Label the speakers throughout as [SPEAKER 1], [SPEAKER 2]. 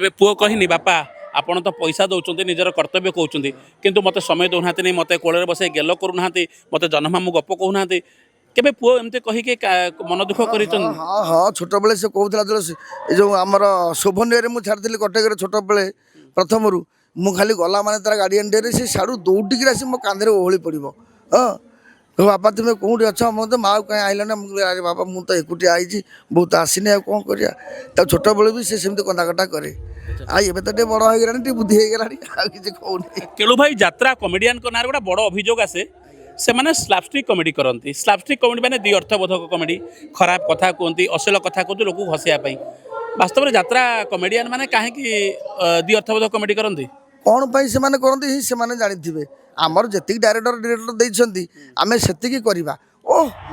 [SPEAKER 1] ଏବେ ପୁଅ କହିନି ବାପା ଆପଣ ତ ପଇସା ଦଉଛନ୍ତି ନିଜର କର୍ତ୍ତବ୍ୟ କହୁଛନ୍ତି କିନ୍ତୁ ମୋତେ ସମୟ ଦେଉନାହାନ୍ତି ନାହିଁ ମୋତେ କୋଳରେ ବସେଇ ଗେଲ କରୁନାହାନ୍ତି ମୋତେ ଜହ୍ନମାମୁଁ ଗପ କହୁନାହାନ୍ତି କେବେ ପୁଅ ଏମିତି କହିକି ମନ ଦୁଃଖ କରିଛନ୍ତି?
[SPEAKER 2] ହଁ ହଁ ଛୋଟବେଳେ ସେ କହୁଥିଲା ଏ ଯେଉଁ ଆମର ଶୋଭନୀୟରେ ମୁଁ ଛାଡ଼ିଥିଲି କଟକରେ ଛୋଟବେଳେ ପ୍ରଥମରୁ ମୁଁ ଖାଲି ଗଲା ମାନେ ତାର ଗାର୍ଡ଼ିଆନ୍ ଡେରେ ସେ ସାଡ଼ୁ ଦୌଡ଼ିକିରି ଆସି ମୋ କାନ୍ଧରେ ଓହଳି ପଡ଼ିବ। ହଁ ବାପା ତୁମେ କେଉଁଠି ଅଛ ମୋତେ ମାଆ କାହିଁ ଆଇଲ ନା ମୁଁ କହିଲି ଆରେ ବାପା ମୁଁ ତ ଏକୁଟିଆ ଆଇଛି ବହୁତ ଆସିନି ଆଉ କ'ଣ କରିବା ତାକୁ ଛୋଟବେଳୁ ବି ସେ ସେମିତି କନ୍ଦାକଟା କରେ ଆଉ ଏବେ ତ ଟିକେ ବଡ଼ ହେଇଗଲାଣି ଟିକେ ବୁଦ୍ଧି ହେଇଗଲାଣି ଆଉ କିଛି କହୁନି।
[SPEAKER 1] କେଳୁ ଭାଇ ଯାତ୍ରା କମେଡ଼ିଆନଙ୍କ ନାଁରେ ଗୋଟେ ବଡ଼ ଅଭିଯୋଗ ଆସେ ସେମାନେ ସ୍ଲାପଷ୍ଟିକ୍ କମେଡ଼ି କରନ୍ତି। ସ୍ଲାପଷ୍ଟିକ୍ କମେଡ଼ି ମାନେ ଦୁଇ ଅର୍ଥବୋଧକ କମେଡ଼ି ଖରାପ କଥା କୁହନ୍ତି ଅଶ୍ଳୀଳ କଥା କୁହନ୍ତି ଲୋକକୁ ହସିବା ପାଇଁ। ବାସ୍ତବରେ ଯାତ୍ରା କମେଡ଼ିଆନ ମାନେ କାହିଁକି ଦୁଇ ଅର୍ଥବୋଧକ କମେଡ଼ି କରନ୍ତି?
[SPEAKER 2] କ'ଣ ପାଇଁ ସେମାନେ କରନ୍ତି ହିଁ ସେମାନେ ଜାଣିଥିବେ। ଆମର ଯେତିକି ଡାଇରେକ୍ଟର ଦେଇଛନ୍ତି ଆମେ ସେତିକି କରିବା।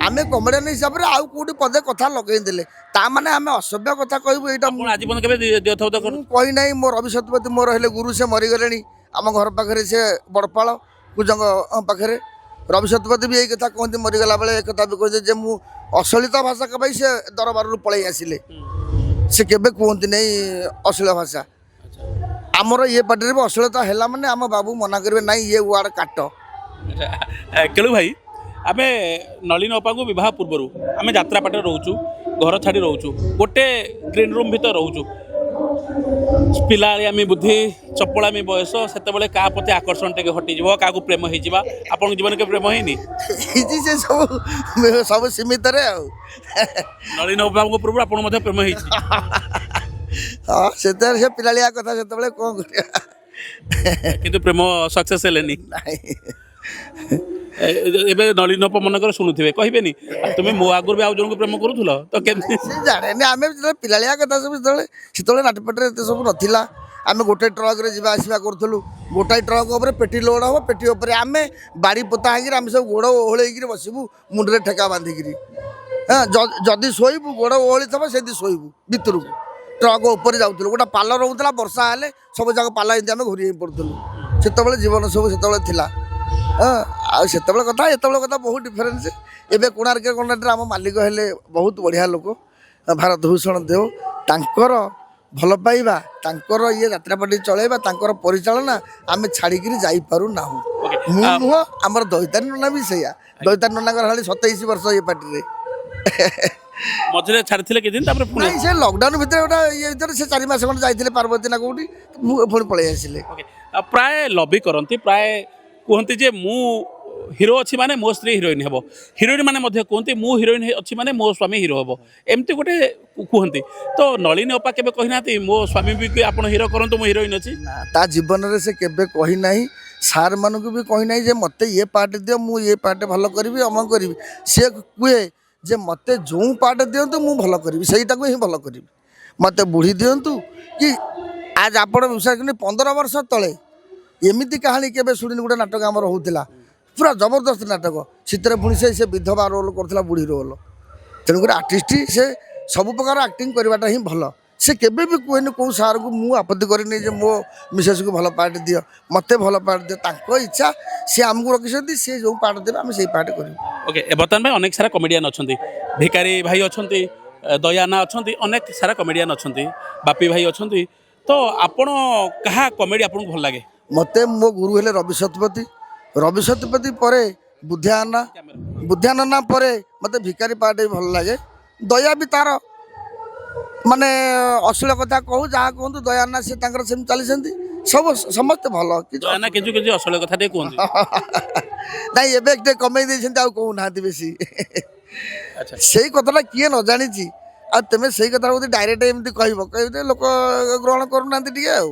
[SPEAKER 2] ଆମେ କମେଡ଼ିଆନ ହିସାବରେ ଆଉ କେଉଁଠି ପଦେ କଥା ଲଗେଇଦେଲେ ତା ମାନେ ଆମେ ଅସଭ୍ୟ କଥା କହିବୁ ଏଇଟା
[SPEAKER 1] ଆପଣ ଆଜୀବନ କେବେ ଦୁଇ ଅର୍ଥବୋଧକ
[SPEAKER 2] ମୁଁ କହିନାହିଁ। ମୋ ରବି ଶତପଥୀ ମୋର ହେଲେ ଗୁରୁ ସେ ମରିଗଲେଣି ଆମ ଘର ପାଖରେ ସେ ବଡ଼ପାଳ କୁଜଙ୍କ ପାଖରେ ରବି ଶତପଥୀ ବି ଏଇ କଥା କୁହନ୍ତି ମରିଗଲା ବେଳେ ଏ କଥା ବି କହିଲେ ଯେ ମୁଁ ଅଶ୍ଳୀଳ ଭାଷା ପାଇଁ ସେ ଦରବାରରୁ ପଳେଇ ଆସିଲେ ସେ କେବେ କୁହନ୍ତି ନାହିଁ ଅଶ୍ଳୀଳ ଭାଷା। ଆମର ଇଏ ପାର୍ଟିରେ ବି ଅଶ୍ଳୀଳତା ହେଲା ମାନେ ଆମ ବାବୁ ମନା କରିବେ ନାହିଁ ଇଏ ୱାର୍ଡ଼ କାଟ।
[SPEAKER 1] କେଳୁ ଭାଇ ଆମେ ନଳିନ ଅପାଙ୍କୁ ବିବାହ ପୂର୍ବରୁ ଆମେ ଯାତ୍ରା ପାଟରେ ରହୁଛୁ ଘର ଛାଡ଼ି ରହୁଛୁ ଗୋଟେ ଗ୍ରୀନ୍ ରୁମ୍ ଭିତରେ ରହୁଛୁ ପିଲାଳି ଆମେ ବୁଦ୍ଧି ଚପଳାମି ବୟସ ସେତେବେଳେ କାହା ପ୍ରତି ଆକର୍ଷଣ ଟିକେ ହଟିଯିବ କାହାକୁ ପ୍ରେମ ହେଇଯିବା ଆପଣଙ୍କ ଜୀବନ କେବେ ପ୍ରେମ ହେଇନି?
[SPEAKER 2] ହେଇଛି ସେ ସବୁ ସୀମିତରେ ଆଉ
[SPEAKER 1] ନଳିନ ଅପାଙ୍କ ପୂର୍ବରୁ ଆପଣ ମଧ୍ୟ ପ୍ରେମ ହେଇଛି?
[SPEAKER 2] ହଁ ସେତେବେଳେ ସେ ପିଲାଳିଆ କଥା ସେତେବେଳେ କ'ଣ କରିବା
[SPEAKER 1] କିନ୍ତୁ ପ୍ରେମ ସକ୍ସେସ୍ ହେଲେନି।
[SPEAKER 2] ନାହିଁ।
[SPEAKER 1] ଏବେ ନଳିନ ଅପା ମନେକର ଶୁଣୁଥିବେ କହିବେନି ତୁମେ ମୋ ଆଗରୁ ବି ଆଉ ଜଣଙ୍କୁ ପ୍ରେମ କରୁଥିଲ ତ କେମିତି?
[SPEAKER 2] ସେ ଜାଣେନି ଆମେ ଯେତେବେଳେ ପିଲାଳିଆ କଥା ସବୁ ସେତେବେଳେ ନାଟପାଟରେ ଏତେ ସବୁ ନଥିଲା। ଆମେ ଗୋଟେ ଟ୍ରକରେ ଯିବା ଆସିବା କରୁଥିଲୁ ଗୋଟାଏ ଟ୍ରକ୍ ଉପରେ ପେଟି ଲୋଡ଼ ହେବ ପେଟି ଉପରେ ଆମେ ବାଡ଼ି ପୋତା ହେଇକିରି ଆମେ ସବୁ ଗୋଡ଼ ଓହଳେଇକିରି ବସିବୁ ମୁଣ୍ଡରେ ଠେକା ବାନ୍ଧିକିରି। ହଁ ଯଦି ଶୋଇବୁ ଗୋଡ଼ ଓହଳି ଥିବ ସେମିତି ଶୋଇବୁ ଭିତରକୁ ଟ୍ରକ୍ ଉପରେ ଯାଉଥିଲୁ ଗୋଟେ ପାଲ ରହୁଥିଲା ବର୍ଷା ହେଲେ ସବୁ ଯାକ ପାଲ ଏମିତି ଆମେ ଘୁରି ହେଇ ପଡ଼ୁଥିଲୁ। ସେତେବେଳେ ଜୀବନ ସବୁ ସେତେବେଳେ ଥିଲା। ହଁ ଆଉ ସେତେବେଳେ କଥା ଏତେବେଳେ କଥା ବହୁତ ଡିଫରେନ୍ସ। ଏବେ କୋଣାର୍କ କଣ୍ଡକ୍ଟର ଆମ ମାଲିକ ହେଲେ ବହୁତ ବଢ଼ିଆ ଲୋକ ଭାରତ ଭୂଷଣ ଦେଓ ତାଙ୍କର ଭଲ ପାଇବା ତାଙ୍କର ଇଏ ଯାତ୍ରାପାଟି ଚଳେଇବା ତାଙ୍କର ପରିଚାଳନା ଆମେ ଛାଡ଼ିକିରି ଯାଇପାରୁନାହୁଁ। ମୁଁ ନୁହଁ ଆମର ଦୈତାରୀ ନନା ବି ସେଇଆ ଦୈତାରୀ ନନାଙ୍କର ହେଲେ 27 ବର୍ଷ ଇଏ ପାର୍ଟିରେ
[SPEAKER 1] ମଝିରେ ଛାଡ଼ିଥିଲେ କିଛି ଦିନ ତାପରେ ପୁଣି
[SPEAKER 2] ସେ ଲକଡାଉନ ଭିତରେ ଗୋଟେ ଇଏ ଭିତରେ ସେ 4 ମାସ ଖଣ୍ଡେ ଯାଇଥିଲେ ପାର୍ବତୀ ନା କୋଉଠି ପୁଣି ପଳେଇ ଆସିଲେ।
[SPEAKER 1] ପ୍ରାୟ ଲବି କରନ୍ତି ପ୍ରାୟ କୁହନ୍ତି ଯେ ମୁଁ ହିରୋ ଅଛି ମାନେ ମୋ ସ୍ତ୍ରୀ ହିରୋଇନ୍ ହେବ ହିରୋଇନ୍ ମାନେ ମଧ୍ୟ କୁହନ୍ତି ମୁଁ ହିରୋଇନ୍ ଅଛି ମାନେ ମୋ ସ୍ୱାମୀ ହିରୋ ହେବ ଏମିତି ଗୋଟେ କୁହନ୍ତି। ତ ନଳିନୀ ଅପା କେବେ କହିନାହାନ୍ତି ମୋ ସ୍ୱାମୀ ବି ଆପଣ ହିରୋ କରନ୍ତୁ ମୁଁ ହିରୋଇନ୍ ଅଛି?
[SPEAKER 2] ତା ଜୀବନରେ ସେ କେବେ କହିନାହିଁ। ସାର୍ମାନଙ୍କୁ ବି କହିନାହିଁ ଯେ ମୋତେ ଇଏ ପାର୍ଟ ଦିଅ ମୁଁ ଇଏ ପାର୍ଟ ଭଲ କରିବି ଅମକ କରିବି। ସେ କୁହେ ଯେ ମୋତେ ଯେଉଁ ପାର୍ଟ ଦିଅନ୍ତୁ ମୁଁ ଭଲ କରିବି ସେଇଟାକୁ ହିଁ ଭଲ କରିବି ମୋତେ ବୁଢ଼ୀ ଦିଅନ୍ତୁ କି ଆଜ ଆପଣ ବିଶ୍ୱାସ କରନ୍ତୁ 15 ବର୍ଷ ତଳେ ଏମିତି କାହାଣୀ କେବେ ଶୁଣିନି। ଗୋଟେ ନାଟକ ଆମର ହେଉଥିଲା ପୁରା ଜବରଦସ୍ତ ନାଟକ ସେଥିରେ ପୁଣି ସେ ବିଧବା ରୋଲ୍ କରୁଥିଲା ବୁଢ଼ୀ ରୋଲ୍। ତେଣୁକରି ଆର୍ଟିଷ୍ଟ ସେ ସବୁ ପ୍ରକାର ଆକ୍ଟିଂ କରିବାଟା ହିଁ ଭଲ। ସେ କେବେ ବି କୁହେନି କେଉଁ ସାର୍କୁ ମୁଁ ଆପତ୍ତି କରିନି ଯେ ମୋ ମିସେସ୍କୁ ଭଲ ପାର୍ଟ ଦିଅ ମୋତେ ଭଲ ପାର୍ଟ ଦିଅ ତାଙ୍କ ଇଚ୍ଛା ସେ ଆମକୁ ରଖିଛନ୍ତି ସେ ଯେଉଁ ପାର୍ଟ ଦେବେ ଆମେ ସେଇ ପାର୍ଟ କରିବୁ।
[SPEAKER 1] ଓକେ ବର୍ତ୍ତମାନ ପାଇଁ ଅନେକ ସାରା କମେଡ଼ିଆନ୍ ଅଛନ୍ତି ଭିକାରୀ ଭାଇ ଅଛନ୍ତି ଦୟାନା ଅଛନ୍ତି ଅନେକ ସାରା କମେଡ଼ିଆନ୍ ଅଛନ୍ତି ବାପି ଭାଇ ଅଛନ୍ତି ତ ଆପଣ କାହା କମେଡ଼ି ଆପଣଙ୍କୁ ଭଲ ଲାଗେ?
[SPEAKER 2] ମୋତେ ମୋ ଗୁରୁ ହେଲେ ରବି ଶତପଥୀ ପରେ ବୁଦ୍ଧିଆ ନନା ପରେ ମୋତେ ଭିକାରୀ ପାର୍ଟ ବି ଭଲ ଲାଗେ। ଦୟା ବି ତାର ମାନେ ଅଶ୍ଳୀଳ କଥା କହୁ ଯାହା କୁହନ୍ତୁ ଦୟାନା ସେ ତାଙ୍କର ସେମିତି ଚାଲିଛନ୍ତି ସମସ୍ତେ ଭଲ
[SPEAKER 1] କିଛି ଅଶ୍ଳୀଳ କଥା ଟିକେ କୁହନ୍ତୁ।
[SPEAKER 2] ନାଇଁ ଏବେ ଟିକେ କମେଇ ଦେଇଛନ୍ତି ଆଉ କହୁନାହାନ୍ତି ବେଶୀ ସେଇ କଥାଟା କିଏ ନ ଜାଣିଛି ଆଉ ତେମେ ସେଇ କଥା ଯଦି ଡାଇରେକ୍ଟ ଏମିତି କହିବ ଲୋକ ଗ୍ରହଣ କରୁନାହାନ୍ତି ଟିକେ ଆଉ।